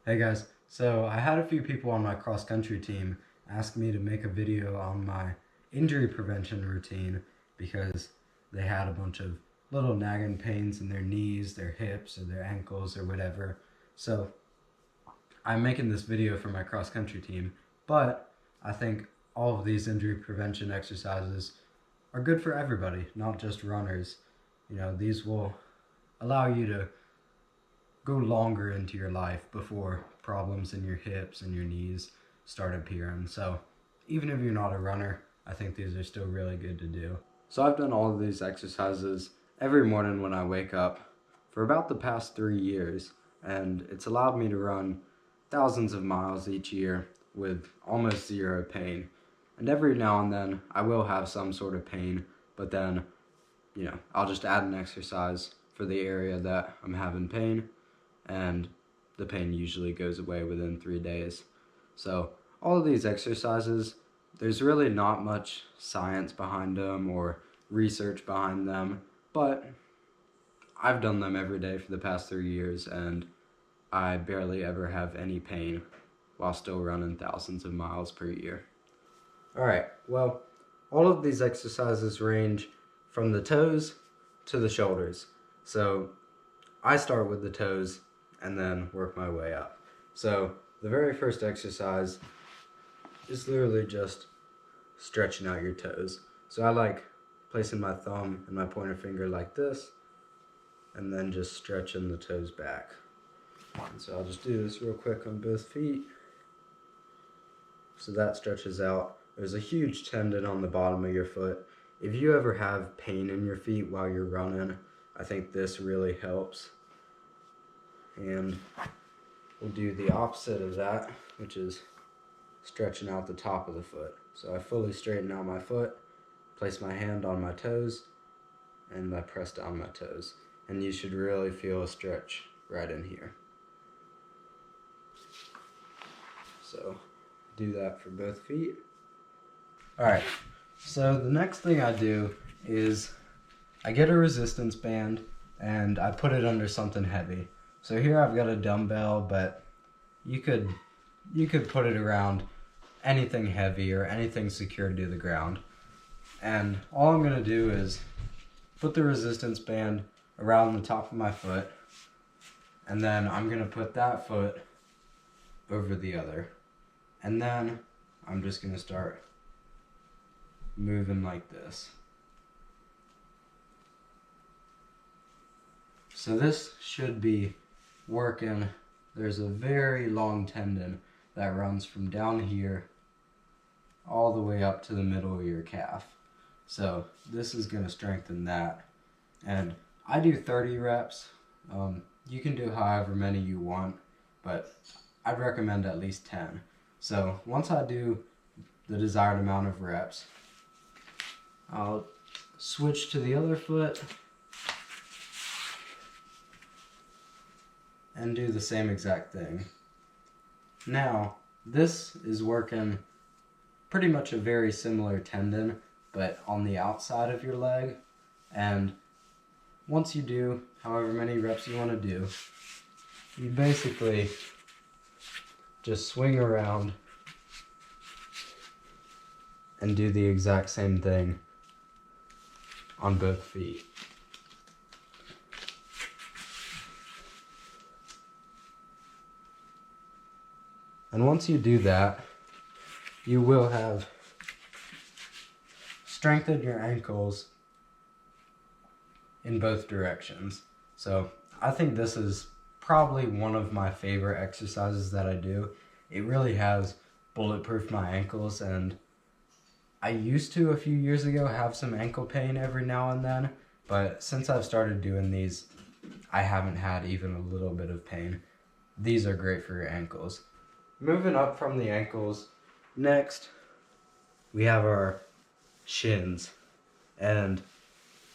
Hey guys, so I had a few people on my cross country team ask me to make a video on my injury prevention routine because they had a bunch of little nagging pains in their knees, their hips, or their ankles, or whatever. So I'm making this video for my cross country team, but I think all of these injury prevention exercises are good for everybody, not just runners. These will allow you to go longer into your life before problems in your hips and your knees start appearing. So even if you're not a runner, I think these are still really good to do. So I've done all of these exercises every morning when I wake up for about the past 3 years, and it's allowed me to run thousands of miles each year with almost zero pain. And every now and then I will have some sort of pain, but then, I'll just add an exercise for the area that I'm having pain, and the pain usually goes away within 3 days. So all of these exercises, there's really not much science behind them or research behind them, but I've done them every day for the past 3 years, and I barely ever have any pain while still running thousands of miles per year. Alright, well, all of these exercises range from the toes to the shoulders. So I start with the toes and then work my way up. So the very first exercise is literally just stretching out your toes. So I like placing my thumb and my pointer finger like this, and then just stretching the toes back. And so I'll just do this real quick on both feet. So that stretches out. There's a huge tendon on the bottom of your foot. If you ever have pain in your feet while you're running, I think this really helps. And we'll do the opposite of that, which is stretching out the top of the foot. So I fully straighten out my foot, place my hand on my toes, and I press down my toes. And you should really feel a stretch right in here. So do that for both feet. Alright, so the next thing I do is I get a resistance band and I put it under something heavy. So here I've got a dumbbell, but you could put it around anything heavy or anything secured to the ground. And all I'm going to do is put the resistance band around the top of my foot, and then I'm going to put that foot over the other. And then I'm just going to start moving like this. So this should be working. There's a very long tendon that runs from down here all the way up to the middle of your calf. So this is going to strengthen that. And I do 30 reps. You can do however many you want, but I'd recommend at least 10. So once I do the desired amount of reps, I'll switch to the other foot and do the same exact thing. Now, this is working pretty much a very similar tendon, but on the outside of your leg. And once you do however many reps you want to do, you basically just swing around and do the exact same thing on both feet. And once you do that, you will have strengthened your ankles in both directions. So I think this is probably one of my favorite exercises that I do. It really has bulletproofed my ankles, and I used to a few years ago have some ankle pain every now and then, but since I've started doing these, I haven't had even a little bit of pain. These are great for your ankles. Moving up from the ankles, next we have our shins. And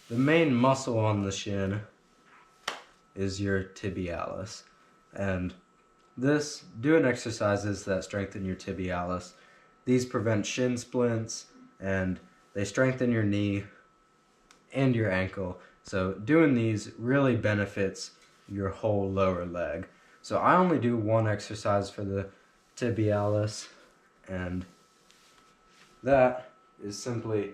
the main muscle on the shin is your tibialis. And doing exercises that strengthen your tibialis, these prevent shin splints, and they strengthen your knee and your ankle. So doing these really benefits your whole lower leg. So I only do one exercise for the tibialis, and that is simply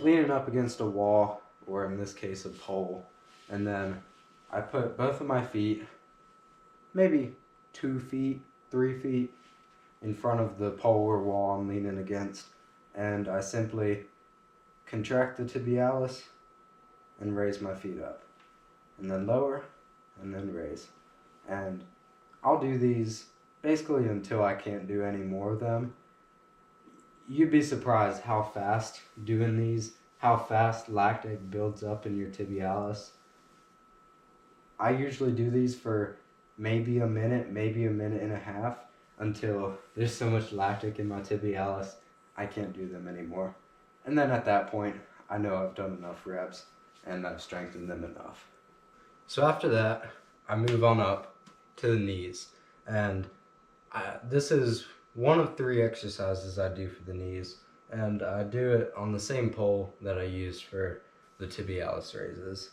leaning up against a wall, or in this case a pole, and then I put both of my feet maybe 2 feet, 3 feet in front of the pole or wall I'm leaning against, and I simply contract the tibialis and raise my feet up, and then lower, and then raise. And I'll do these basically until I can't do any more of them. You'd be surprised how fast doing these, how fast lactic builds up in your tibialis. I usually do these for maybe a minute and a half, until there's so much lactic in my tibialis, I can't do them anymore. And then at that point, I know I've done enough reps and I've strengthened them enough. So after that, I move on up to the knees. And this is one of 3 exercises I do for the knees. And I do it on the same pole that I used for the tibialis raises.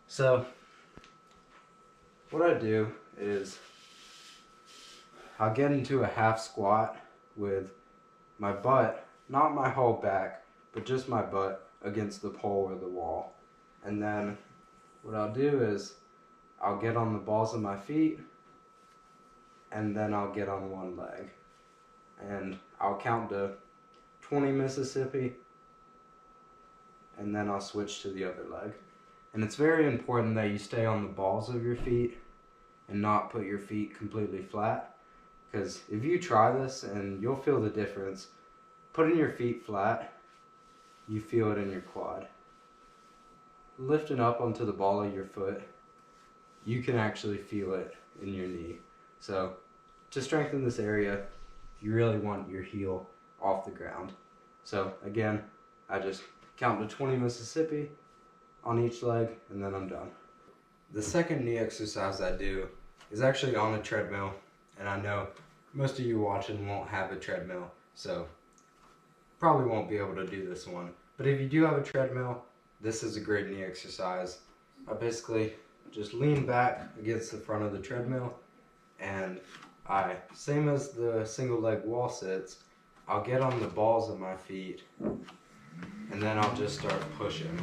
So what I do is I'll get into a half squat with my butt, not my whole back, but just my butt against the pole or the wall. And then what I'll do is I'll get on the balls of my feet, and then I'll get on one leg. And I'll count to 20 Mississippi, and then I'll switch to the other leg. And it's very important that you stay on the balls of your feet and not put your feet completely flat, because if you try this, and you'll feel the difference, putting your feet flat, you feel it in your quad. Lifting up onto the ball of your foot, you can actually feel it in your knee. So to strengthen this area, you really want your heel off the ground. So again, I just count to 20 Mississippi on each leg, and then I'm done. The second knee exercise I do is actually on a treadmill, and I know most of you watching won't have a treadmill, so probably won't be able to do this one. But if you do have a treadmill, this is a great knee exercise. I basically just lean back against the front of the treadmill, and same as the single leg wall sits, I'll get on the balls of my feet, and then I'll just start pushing.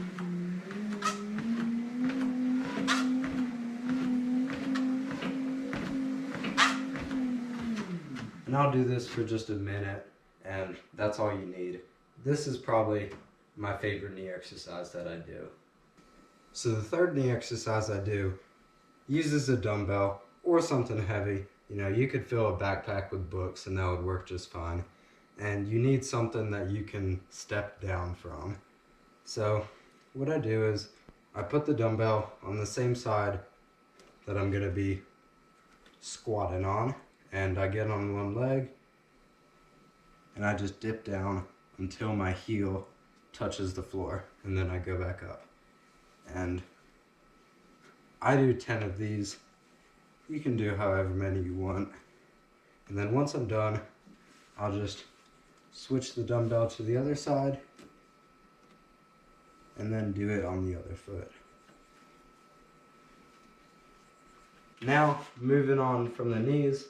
And I'll do this for just a minute, and that's all you need. This is probably my favorite knee exercise that I do. So the third knee exercise I do uses a dumbbell or something heavy. You know, you could fill a backpack with books and that would work just fine. And you need something that you can step down from. So what I do is I put the dumbbell on the same side that I'm gonna be squatting on, and I get on one leg, and I just dip down until my heel touches the floor, and then I go back up. And I do 10 of these. You can do however many you want. And then once I'm done, I'll just switch the dumbbell to the other side, and then do it on the other foot. Now, moving on from the knees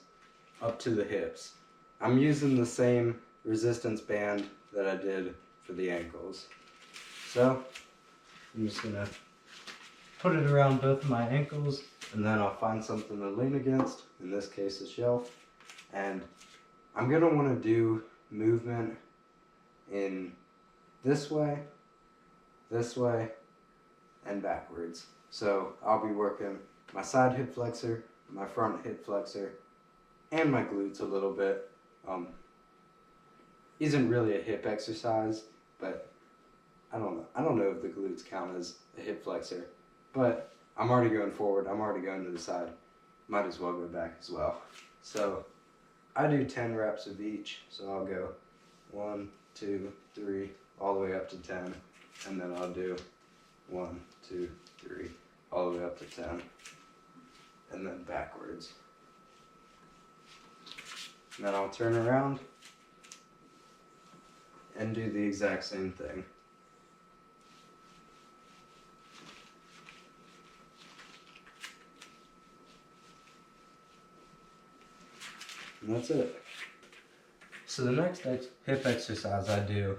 up to the hips. I'm using the same resistance band that I did for the ankles. So, I'm just gonna put it around both of my ankles, and then I'll find something to lean against, in this case a shelf. And I'm gonna wanna do movement in this way, and backwards. So I'll be working my side hip flexor, my front hip flexor, and my glutes a little bit. Isn't really a hip exercise, but I don't know if the glutes count as a hip flexor. But I'm already going forward, I'm already going to the side. Might as well go back as well. So I do 10 reps of each. So I'll go 1, 2, 3, all the way up to 10. And then I'll do 1, 2, 3, all the way up to 10. And then backwards. And then I'll turn around and do the exact same thing. And that's it. So the next hip exercise I do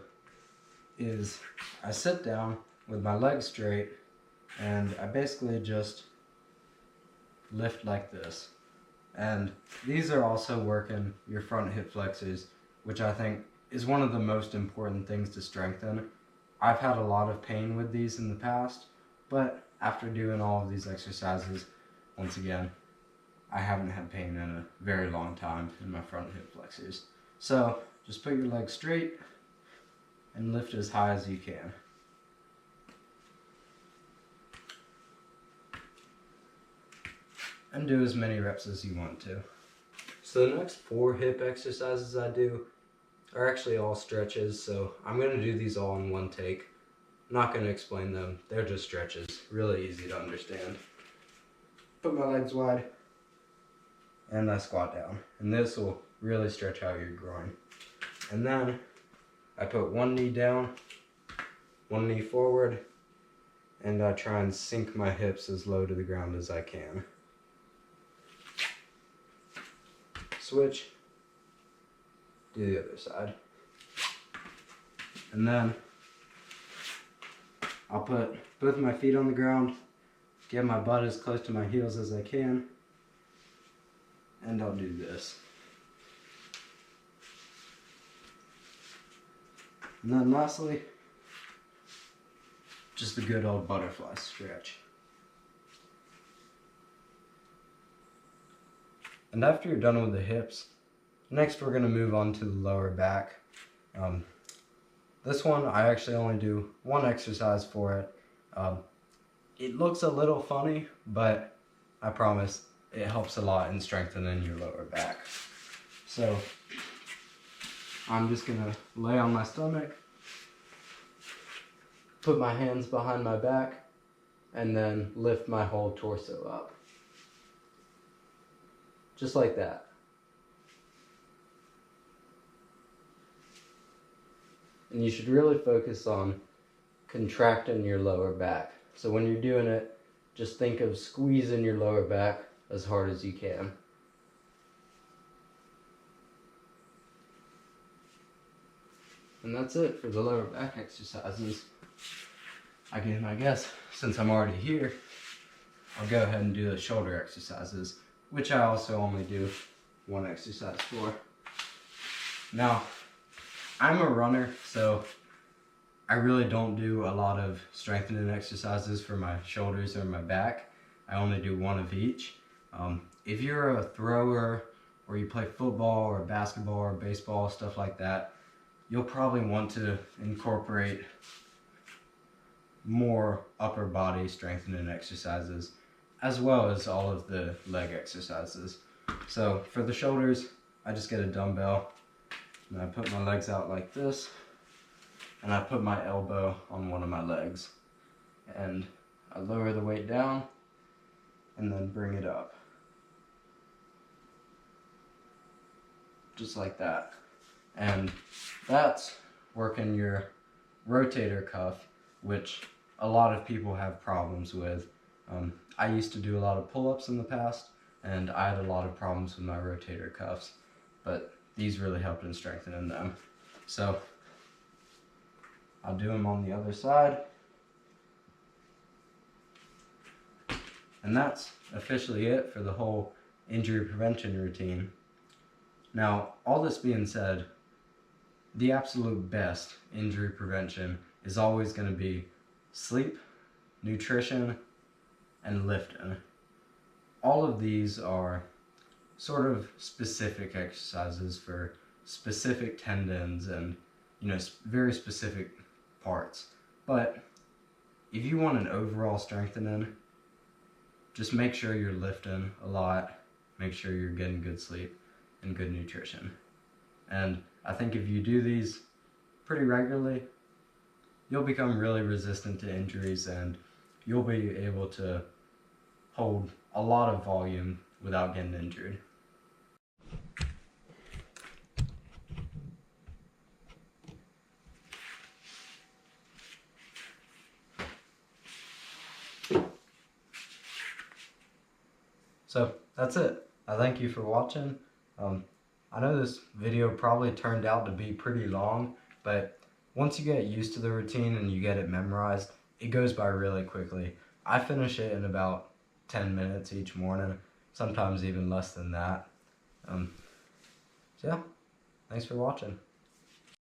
is I sit down with my legs straight and I basically just lift like this. And these are also working your front hip flexors, which I think is one of the most important things to strengthen. I've had a lot of pain with these in the past, but after doing all of these exercises, once again, I haven't had pain in a very long time in my front hip flexors. So just put your legs straight and lift as high as you can. And do as many reps as you want to. So the next 4 hip exercises I do are actually all stretches, so I'm going to do these all in one take. I'm not going to explain them, they're just stretches, really easy to understand. Put my legs wide, and I squat down. And this will really stretch out your groin. And then I put one knee down, one knee forward, and I try and sink my hips as low to the ground as I can. Switch, do the other side. And then I'll put both my feet on the ground, get my butt as close to my heels as I can, and I'll do this. And then lastly, just a good old butterfly stretch. And after you're done with the hips, next we're going to move on to the lower back. This one, I actually only do one exercise for it. It looks a little funny, but I promise it helps a lot in strengthening your lower back. So I'm just going to lay on my stomach, put my hands behind my back, and then lift my whole torso up. Just like that. And you should really focus on contracting your lower back. So when you're doing it, just think of squeezing your lower back as hard as you can. And that's it for the lower back exercises. Again, I guess since I'm already here, I'll go ahead and do the shoulder exercises, which I also only do one exercise for. Now, I'm a runner, so I really don't do a lot of strengthening exercises for my shoulders or my back. I only do one of each. If you're a thrower, or you play football or basketball or baseball, stuff like that, you'll probably want to incorporate more upper body strengthening exercises, as well as all of the leg exercises. So for the shoulders, I just get a dumbbell and I put my legs out like this, and I put my elbow on one of my legs, and I lower the weight down and then bring it up. Just like that. And that's working your rotator cuff, which a lot of people have problems with. I used to do a lot of pull-ups in the past, and I had a lot of problems with my rotator cuffs, but these really helped in strengthening them. So I'll do them on the other side. And that's officially it for the whole injury prevention routine. Now, all this being said, the absolute best injury prevention is always going to be sleep, nutrition, and lifting. All of these are sort of specific exercises for specific tendons and, very specific parts. But if you want an overall strengthening, just make sure you're lifting a lot, make sure you're getting good sleep and good nutrition. And I think if you do these pretty regularly, you'll become really resistant to injuries, and you'll be able to hold a lot of volume without getting injured. So that's it. I thank you for watching. I know this video probably turned out to be pretty long, but once you get used to the routine and you get it memorized, it goes by really quickly. I finish it in about 10 minutes each morning, sometimes even less than that. So yeah, thanks for watching.